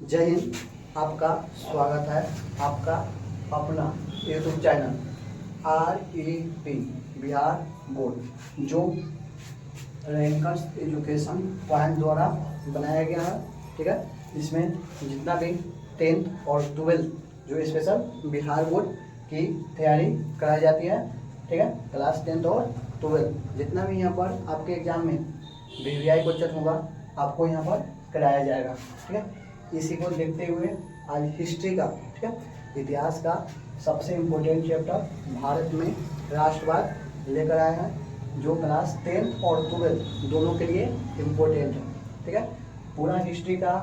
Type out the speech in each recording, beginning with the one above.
जय हिंद। आपका स्वागत है आपका अपना YouTube channel REP Bihar board, जो रैंकर्स एजुकेशन पॉइंट द्वारा बनाया गया है। ठीक है, इसमें जितना भी 10th और 12th जो स्पेशल बिहार बोर्ड की तैयारी कराई जाती है। ठीक है, क्लास 10th और 12th जितना भी यहाँ पर आपके एग्जाम में VVI क्वेश्चन होगा आपको यहाँ पर कराया जाएगा। ठीक है, इसी को देखते हुए आज हिस्ट्री का, ठीक है, इतिहास का सबसे इम्पोर्टेंट चैप्टर भारत में राष्ट्रवाद लेकर आए हैं, जो क्लास 10th और 12th दोनों के लिए इम्पोर्टेंट है। ठीक है, पूरा हिस्ट्री का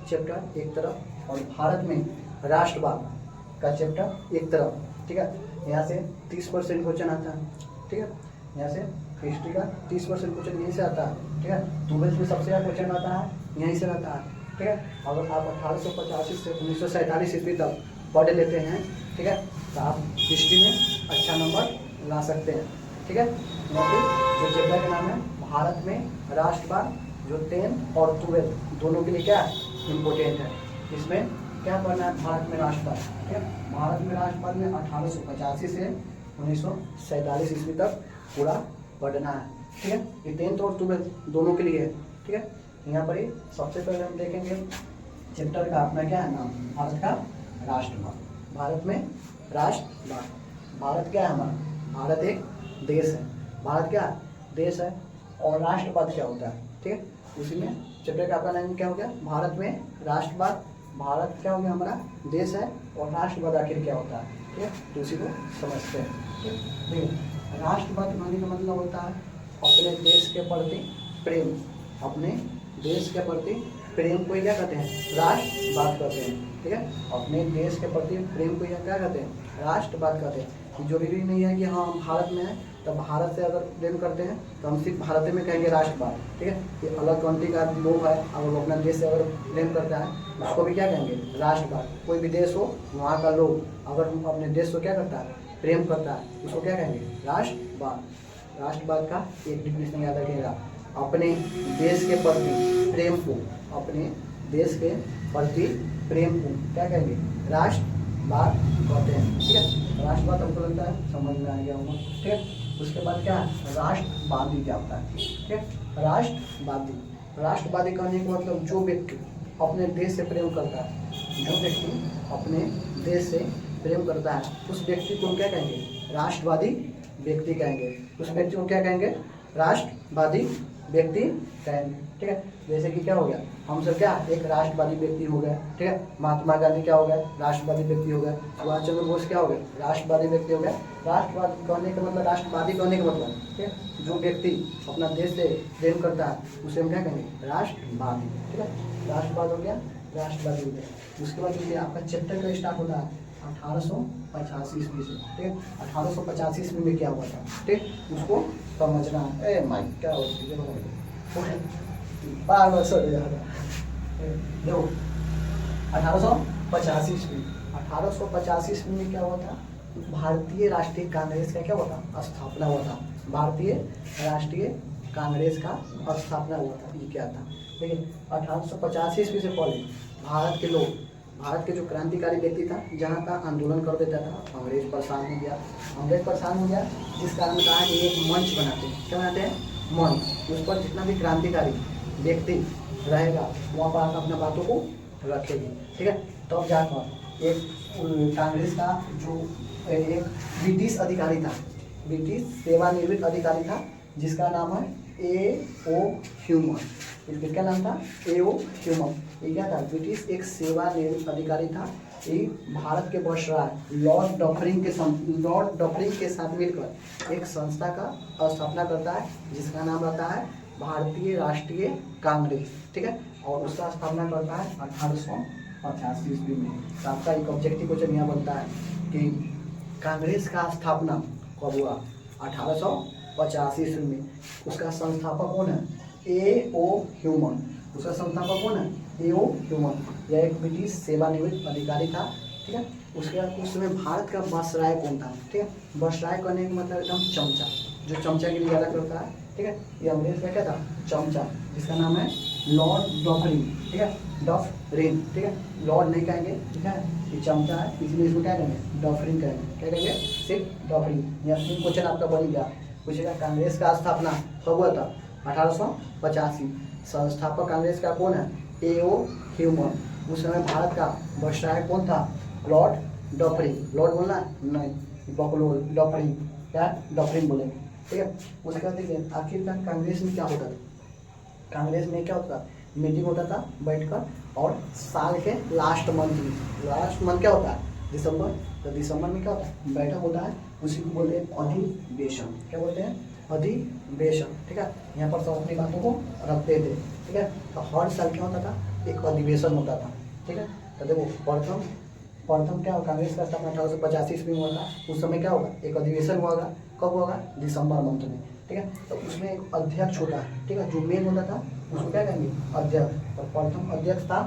चैप्टर एक तरफ और भारत में राष्ट्रवाद का चैप्टर एक तरफ। ठीक है, यहाँ से 30% क्वेश्चन आता है। ठीक है, यहाँ से हिस्ट्री का 30% क्वेश्चन यहीं से आता है। ठीक है, 12th में सबसे ज़्यादा क्वेश्चन आता है यहीं से आता है। ठीक है, अगर आप 1885 से 1947 ईस्वी तक पढ़ लेते हैं, ठीक है, तो आप हिस्ट्री में अच्छा नंबर ला सकते हैं। ठीक है, जो चैप्टर का नाम है भारत में राष्ट्रवाद, जो 10th और 12th दोनों के लिए क्या इम्पोर्टेंट है। इसमें क्या पढ़ना है भारत में राष्ट्रवाद। ठीक है, भारत में राष्ट्रवाद में 1885 से 1947 ईस्वी तक पूरा पढ़ना है। ठीक है, ये 10th और 12th दोनों के लिए है। ठीक है, यहाँ पर ही सबसे पहले हम देखेंगे चैप्टर का अपना क्या है नाम, भारत का राष्ट्रवाद। भारत में राष्ट्रवाद, भारत क्या है हमारा, भारत एक देश है। भारत क्या देश है और राष्ट्रवाद क्या होता है। ठीक है, उसी में चैप्टर का आपका नाम क्या हो गया, भारत में राष्ट्रवाद। भारत क्या हो गया हमारा देश है और राष्ट्रवाद आखिर क्या होता है। ठीक है, तो उसी को समझते हैं। ठीक है, देखिए राष्ट्रवाद मानने का मतलब होता है अपने देश के प्रति प्रेम। अपने देश के प्रति प्रेम को क्या कहते हैं, राष्ट्रवाद कहते हैं। ठीक है, अपने देश के प्रति प्रेम को क्या कहते हैं, राष्ट्रवाद कहते हैं। जरूरी नहीं है कि हाँ हम भारत में हैं तो भारत से अगर प्रेम करते हैं तो हम सिर्फ भारत में कहेंगे राष्ट्रवाद। ठीक है, ये अलग कंट्री का लोग है, अगर वो अपना देश से अगर प्रेम करता है उसको भी क्या कहेंगे, राष्ट्रवाद। कोई भी देश हो वहाँ का लोग अगर अपने देश को क्या करता है, प्रेम करता है, उसको क्या कहेंगे, राष्ट्रवाद। राष्ट्रवाद का एक डिफिनेशन याद रखिएगा, अपने देश के प्रति प्रेम को, अपने देश के प्रति प्रेम को क्या कहेंगे, राष्ट्रवाद कहते हैं। ठीक है, राष्ट्रवाद हमको लगता है समझ में आ गया होगा। ठीक है, उसके बाद क्या है, राष्ट्रवादी क्या होता है। ठीक है, राष्ट्रवादी, राष्ट्रवादी कहने का मतलब जो व्यक्ति अपने देश से प्रेम करता है, जो व्यक्ति अपने देश से प्रेम करता है उस व्यक्ति को क्या कहेंगे, राष्ट्रवादी व्यक्ति कहेंगे। उस व्यक्ति को क्या कहेंगे, राष्ट्रवादी व्यक्ति कहेंगे। ठीक है, जैसे कि क्या हो गया, हम सब क्या एक राष्ट्रवादी व्यक्ति हो गए। ठीक है, महात्मा गांधी क्या हो गए, राष्ट्रवादी व्यक्ति हो गए। सुभाष चंद्र बोस क्या हो गए, राष्ट्रवादी व्यक्ति हो गए। राष्ट्रवादी कहने का मतलब, राष्ट्रवादी कहने का मतलब, ठीक है, जो व्यक्ति अपना देश से प्रेम करता है उसे हम क्या कहेंगे, राष्ट्रवादी। ठीक है, राष्ट्रवाद हो गया, राष्ट्रवादी हो गया। उसके बाद देखिए आपका चैप्टर का स्टार्ट होता है 1885 ईस्वी से। ठीक है, 1885 ईस्वी में क्या हुआ था, ठीक, उसको समझना है। ए माइक क्या हो बार बार सर देखो 1885 ईस्वी, 1885 ईस्वी में क्या हुआ था, भारतीय राष्ट्रीय कांग्रेस का क्या हुआ था, स्थापना हुआ था। भारतीय राष्ट्रीय कांग्रेस का स्थापना हुआ था। ये क्या था, देखिए 1885 ईस्वी से पहले भारत के लोग, भारत के जो क्रांतिकारी व्यक्ति था जहाँ का आंदोलन कर देता था, अंग्रेज परेशान हो गया। अंग्रेज परेशान हो गया जिस कारण कहा कि एक मंच बनाते हैं। क्या बनाते हैं, मंच। उस पर जितना भी क्रांतिकारी व्यक्ति रहेगा वहाँ पर अपना बातों को रखेगी। ठीक है, तब जाकर एक कांग्रेस का जो एक ब्रिटिश अधिकारी था, ब्रिटिश सेवानिवृत्त अधिकारी था जिसका नाम है A.O. ह्यूमन। इसका नाम था A.O. ह्यूमन। ये क्या था, ब्रिटिश एक सेवानिवृत्त अधिकारी था। ये भारत के वायसराय लॉर्ड डफरिन के साथ मिलकर एक संस्था का स्थापना करता है जिसका नाम रहता है भारतीय राष्ट्रीय कांग्रेस। ठीक है, और उसका स्थापना करता है 1885 ईस्वी में। तो आपका एक ऑब्जेक्टिव क्वेश्चन यहाँ बनता है कि कांग्रेस का स्थापना कब हुआ, 1885 ईस्वी में। उसका संस्थापक कौन है, A.O. ह्यूमन। उसका संस्थापक कौन है, A.O. ह्यूमन। यह एक ब्रिटिश सेवानिवृत्त अधिकारी था। ठीक है, उसके बाद उस समय भारत का वायसराय कौन था। ठीक है, वायसराय करने का मतलब एकदम चमचा, जो चमचा के लिए अलग होता है। ठीक है, ये अंग्रेज का क्या था, चमचा। जिसका नाम है लॉर्ड डफरिन, ठीक है, डफरिन, ठीक है, लॉर्ड नहीं कहेंगे, ठीक है, ये चमचा है इसलिए इसको क्या कहेंगे, डफरिन कहेंगे, क्या कहेंगे, सिर्फ डफरिन। यह 3 क्वेश्चन आपका बन गया। पूछेगा कांग्रेस का स्थापना कब हुआ था, 1885। संस्थापक कांग्रेस का कौन है, A.O. ह्यूमन। उस समय भारत का वायसराय कौन था, लॉर्ड डफरिन। लॉर्ड बोलना है नहीं, बकलोल, डफरिन, क्या डफरिन बोलेंगे, ठीक है। उसके बाद देखिए आखिरकार कांग्रेस में क्या होता था, कांग्रेस में क्या होता था, मीटिंग होता था बैठकर, और साल के लास्ट मंथ क्या होता है, दिसंबर, तो दिसंबर में क्या होता है, बैठक होता है, उसी को बोलते हैं अधिवेशन। क्या बोलते हैं, अधिवेशन, ठीक है। यहाँ पर सब अपनी बातों को रखते थे, ठीक है। तो हर साल क्या होता था, एक अधिवेशन होता था, ठीक है। तो देखो प्रथम क्या, कांग्रेस का स्थापना 1885 ईस्वी में हुआ था। उस समय क्या होगा, एक अधिवेशन हुआ होगा, कब होगा, दिसंबर मंथ में, ठीक है। तो उसमें एक अध्यक्ष होता है, ठीक है, जो मेन होता था उसको क्या कहेंगे, अध्यक्ष। और प्रथम अध्यक्ष था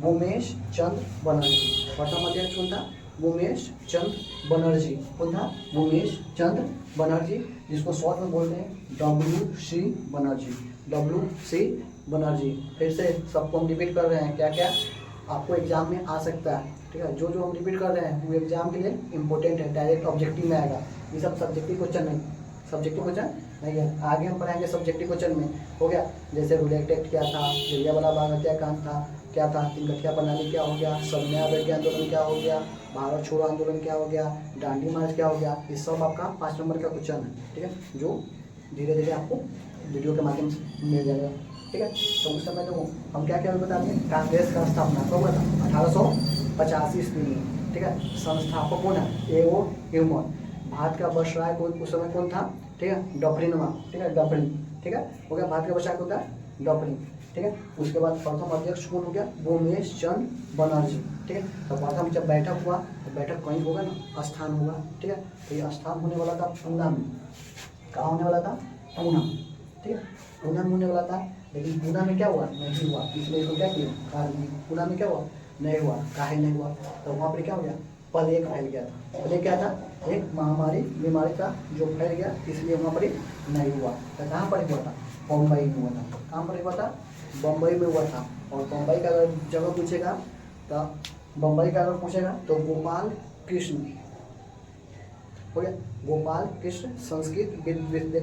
उमेश चंद्र बनर्जी। प्रथम अध्यक्ष कौन था, उमेश चंद्र बनर्जी। कौन था, उमेश चंद्र बनर्जी, जिसको शॉर्ट में बोलते हैं WC बनर्जी, WC बनर्जी। फिर से सबको हम रिपीट कर रहे हैं, क्या क्या आपको एग्जाम में आ सकता है, ठीक है। जो हम रिपीट कर रहे हैं वो एग्जाम के लिए इंपॉर्टेंट है, डायरेक्ट ऑब्जेक्टिव में आएगा। ये सब सब्जेक्टिव क्वेश्चन नहीं, सब्जेक्टिव क्वेश्चन नहीं है। आगे हम पढ़ाएंगे सब्जेक्टिव क्वेश्चन में, हो गया। जैसे रूलेट एक्ट क्या था, जलियांवाला बाग हत्याकांड था क्या था, तीन गठिया प्रणाली क्या हो गया, सविनय अवज्ञा आंदोलन क्या हो गया, भारत छोड़ो आंदोलन क्या हो गया, दांडी मार्च क्या हो गया। ये सब आपका 5 नंबर का क्वेश्चन है, ठीक है, जो धीरे धीरे आपको वीडियो के माध्यम से मिल जाएगा, ठीक है। तो उस समय तो हम क्या क्या बता दें, कांग्रेस का स्थापना कब हुआ था, 1885 ईस्वी में, ठीक है। संस्थापक कौन है, A.O. ह्यूमन। भारत का वायसराय कौन उस समय कौन था, ठीक है, डफरिन, ठीक है, डफरिन, ठीक है, हो गया। भारत का वायसराय कौन था, डफरिन, ठीक है। उसके बाद प्रथम अध्यक्ष कौन हो गया, उमेश चंद्र बनर्जी, ठीक है। तो प्रथम जब बैठक हुआ तो बैठक कहीं होगा ना, स्थान होगा, ठीक है। तो ये स्थान होने वाला था पूना में। कहाँ होने वाला था, पूना, ठीक है, पूना में होने वाला था। लेकिन पूना में क्या हुआ, नहीं हुआ, इसलिए इसको क्या किया, पूना में क्या हुआ, नहीं हुआ। काहे नहीं हुआ, तो वहाँ पर क्या हो गया, प्लेग फैल गया था। प्लेग क्या था, एक महामारी बीमारी था जो फैल गया, इसलिए वहाँ पर नहीं हुआ। तो कहाँ पर हुआ था, बम्बई में हुआ था। कहाँ पर हुआ था, बम्बई में हुआ था। और बम्बई का अगर जगह पूछेगा तो बम्बई का अगर पूछेगा तो गोपाल कृष्ण, हो गया, गोपाल कृष्ण संस्कृत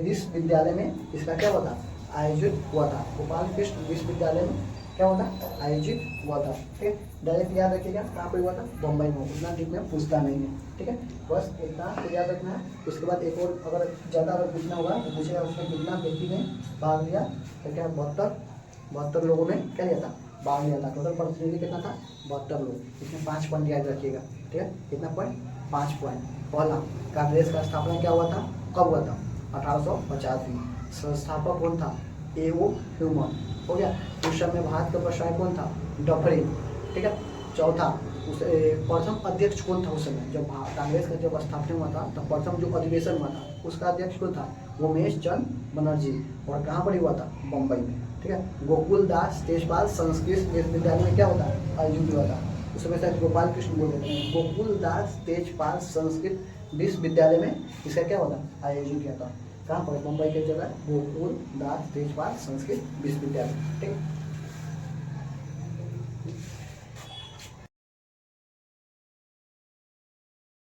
विश्वविद्यालय में इसका क्या हुआ था, आयोजित हुआ था। गोपाल कृष्ण विश्वविद्यालय में क्या हुआ था, आयोजित हुआ था, ठीक है। डायरेक्ट याद रखिएगा कहाँ पर हुआ था, बम्बई में। उतना डीप में पूछता नहीं है, ठीक है, बस इतना तो याद रखना है। उसके बाद एक और अगर ज़्यादा अगर पूछना होगा तो पूछेगा उसमें कितना व्यक्ति ने भाग लिया, तो क्या 72 लोगों ने क्या लिया था, भाग लिया था। टोटल प्रतिनिधि कितना था, 72 लोग। इसमें 5 पॉइंट याद रखिएगा, ठीक है, कितना पॉइंट, 5 पॉइंट। पहला, कांग्रेस का स्थापना क्या हुआ था, कब हुआ था, 1850 में। संस्थापक कौन था, A.O. ह्यूमन, हो गया। उस समय भारत का वायसराय कौन था, डफरिन, ठीक है। चौथा, उस प्रथम अध्यक्ष कौन था उस समय जब कांग्रेस का जब स्थापना हुआ था, तब प्रथम जो अधिवेशन हुआ था उसका अध्यक्ष कौन था, उमेश चंद्र बनर्जी। और कहाँ पर हुआ था, बम्बई में, ठीक है। गोकुल दास तेजपाल संस्कृत विश्वविद्यालय में क्या होता है, आयोजित हुआ था। उस समय शायद गोपाल कृष्ण बोल रहे थे, गोकुल दास तेजपाल संस्कृत विश्वविद्यालय में इसका क्या होता, आयोजित किया था। कहाँ पर, मुंबई की जगह गोकुल दास तेजपाल संस्कृत विश्वविद्यालय, ठीक है।